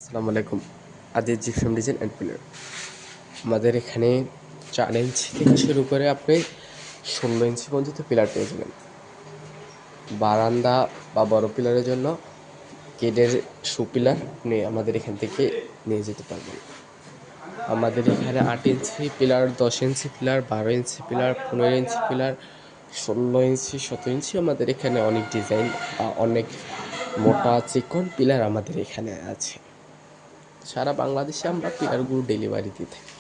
আসসালামু আলাইকুম। Aziz gypsum design and pillar. আমাদের এখানে 4 ইঞ্চি থেকে শুরু করে আপনি 16 ইঞ্চি পর্যন্ত পিলার পেয়ে যাবেন। বারান্দা বা বড় পিলারের জন্য কেডের পিলার আপনি আমাদের এখান থেকে নিয়ে যেতে পারবেন। আমাদের এখানে 8 ইঞ্চি পিলার, 10 ইঞ্চি পিলার, 12 ইঞ্চি পিলার, 15 ইঞ্চি পিলার, 16 ইঞ্চি, 17 ইঞ্চি আমাদের এখানে অনেক ডিজাইন বা অনেক মোটা চিকন পিলার আমাদের এখানে আছে। সারা বাংলাদেশে আমরা পিলারগুলো ডেলিভারি দিয়ে থাকি।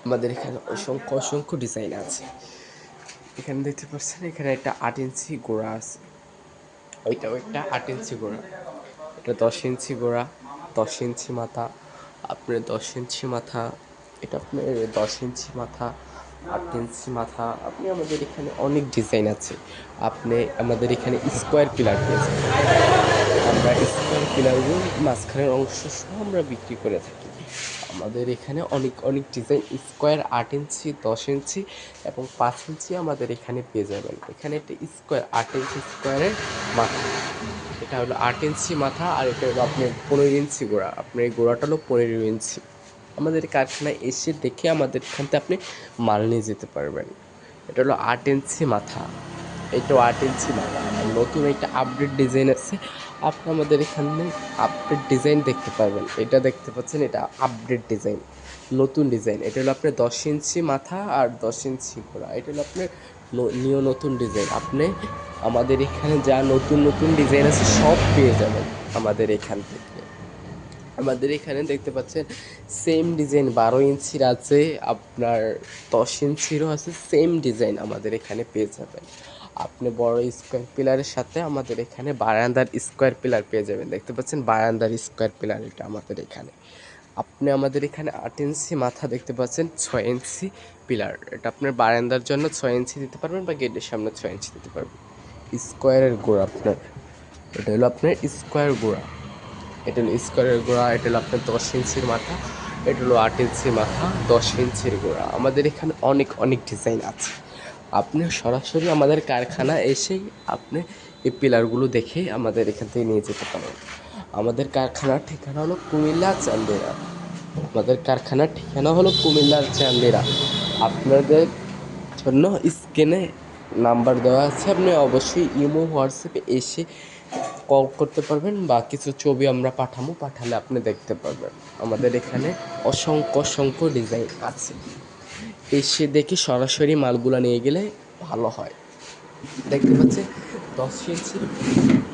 আমাদের এখানে অসংখ্য ডিজাইন আছে। এখানে দেখতে পাচ্ছেন, এখানে একটা 8 ইঞ্চি গোড়া আছে, ওইটাও একটা 8 ইঞ্চি গোড়া, এটা 10 ইঞ্চি গোড়া, 10 ইঞ্চি মাথা, আপনার 10 ইঞ্চি মাথা, এটা আপনার 10 ইঞ্চি মাথা, 8 ইঞ্চি মাথা। আপনি আমাদের এখানে অনেক ডিজাইন আছে। আপনি আমাদের এখানে স্কোয়ার পিলার পেয়েছেন। আমরা স্কোয়ার পিলারগুলো মাঝখানের অংশ সহ আমরা বিক্রি করে থাকি। আমাদের এখানে অনেক ডিজাইন স্কোয়ার 8 ইঞ্চি, 10 ইঞ্চি এবং 5 ইঞ্চি আমাদের এখানে পেয়ে যাবেন। এখানে একটা স্কোয়ার 8 ইঞ্চি স্কোয়ারের মাথা, এটা হলো 8 ইঞ্চি মাথা, আর এটা হলো আপনার 15 ইঞ্চি গোড়া। আপনার এই গোড়াটা হলো 15 ইঞ্চি। আমাদের কারখানায় এসে দেখে আমাদের এখান থেকে আপনি মাল নিয়ে যেতে পারবেন। এটা হলো 8 ইঞ্চি মাথা, এটাও 8 ইঞ্চি মাথা। নতুন একটা আপডেট ডিজাইন আছে, আপনি আমাদের এখানে আপডেট ডিজাইন দেখতে পারবেন। এটা দেখতে পাচ্ছেন, এটা আপডেট ডিজাইন, নতুন ডিজাইন। এটা হলো আপনার 10 ইঞ্চি মাথা আর 10 ইঞ্চি গোড়া। এটা হলো আপনার নতুন ডিজাইন। আপনি আমাদের এখানে যা নতুন ডিজাইন আছে সব পেয়ে যাবেন আমাদের এখান থেকে। আমাদের এখানে দেখতে পাচ্ছেন সেম ডিজাইন 12 ইঞ্চির আছে, আপনার 10 ইঞ্চিরও আছে, সেম ডিজাইন আমাদের এখানে পেয়ে যাবেন। আপনি বড় স্কোয়ার পিলারের সাথে আমাদের এখানে বারান্দার স্কোয়ার পিলার পেয়ে যাবেন। দেখতে পাচ্ছেন বারান্দার স্কোয়ার পিলার, এটা আমাদের এখানে। আপনি আমাদের এখানে 8 ইঞ্চি মাথা দেখতে পাচ্ছেন, 6 ইঞ্চি পিলার, এটা আপনার বারান্দার জন্য 6 ইঞ্চি দিতে পারবেন বা গেটের সামনে 6 ইঞ্চি দিতে পারবেন। স্কোয়ারের গোড়া আপনার, এটা হলো আপনার স্কোয়ার গোড়া, এটা হলো স্কোয়ারের গোড়া। এটা হলো আপনার 10 ইঞ্চির মাথা, এটা হলো 8 ইঞ্চির মাথা, 10 ইঞ্চির গোড়া। আমাদের এখানে অনেক ডিজাইন আছে। আপনি সরাসরি আমাদের কারখানা এসেই আপনি এই পিলারগুলো দেখে আমাদের এখান থেকে নিয়ে যেতে পারেন। আমাদের কারখানার ঠিকানা হলো কুমিল্লা চান্দিনা। আমাদের কারখানার ঠিকানা হলো কুমিল্লার চান্দিনা। আপনাদের জন্য স্ক্রিনে নাম্বার দেওয়া আছে, আপনি অবশ্যই ইমো হোয়াটসঅ্যাপে এসে কল করতে পারবেন বা কিছু ছবি আমরা পাঠালে আপনি দেখতে পারবেন। আমাদের এখানে অসংখ্য ডিজাইন আছে, এসে দেখে সরাসরি মালগুলো নিয়ে গেলে ভালো হয়। দেখতে পাচ্ছেন 10 ইঞ্চির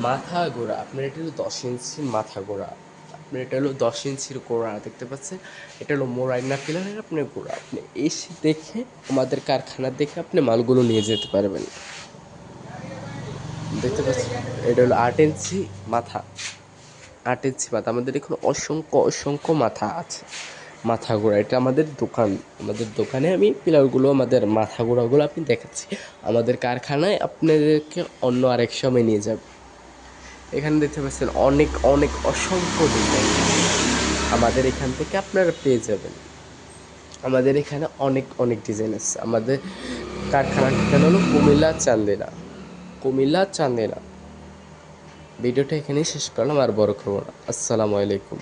মাথা গোড়া, আপনার এটা হলো 10 ইঞ্চির মাথা গোড়া, আপনার এটা হলো 10 ইঞ্চির গোড়া। দেখতে পাচ্ছেন এটা হলো মোরাইনা পিলারের আপনার গোড়া। আপনি এসে দেখে আমাদের কারখানা দেখে আপনি মালগুলো নিয়ে যেতে পারবেন। দেখতে পাচ্ছেন এটা হলো 8 ইঞ্চি মাথা, 8 ইঞ্চি মাথা। আমাদের এখানে অসংখ্য মাথা আছে, মাথা গোড়া। এটা আমাদের দোকান, আমাদের দোকানে আমি পিলারগুলো, আমাদের মাথা গোড়াগুলো আপনি দেখাচ্ছি। আমাদের কারখানায় আপনাদেরকে অন্য আরেক সময় নিয়ে যাব। এখানে দেখতে পাচ্ছেন অনেক অসংখ্য ডিজাইন আমাদের এখান থেকে আপনারা পেয়ে যাবেন। আমাদের এখানে অনেক ডিজাইন আছে। আমাদের কারখানার ঠিকানা হলো কুমিল্লা চান্দিনা। ভিডিওটা এখানেই শেষ করলাম, আর বড় করবো না। আসসালামু আলাইকুম।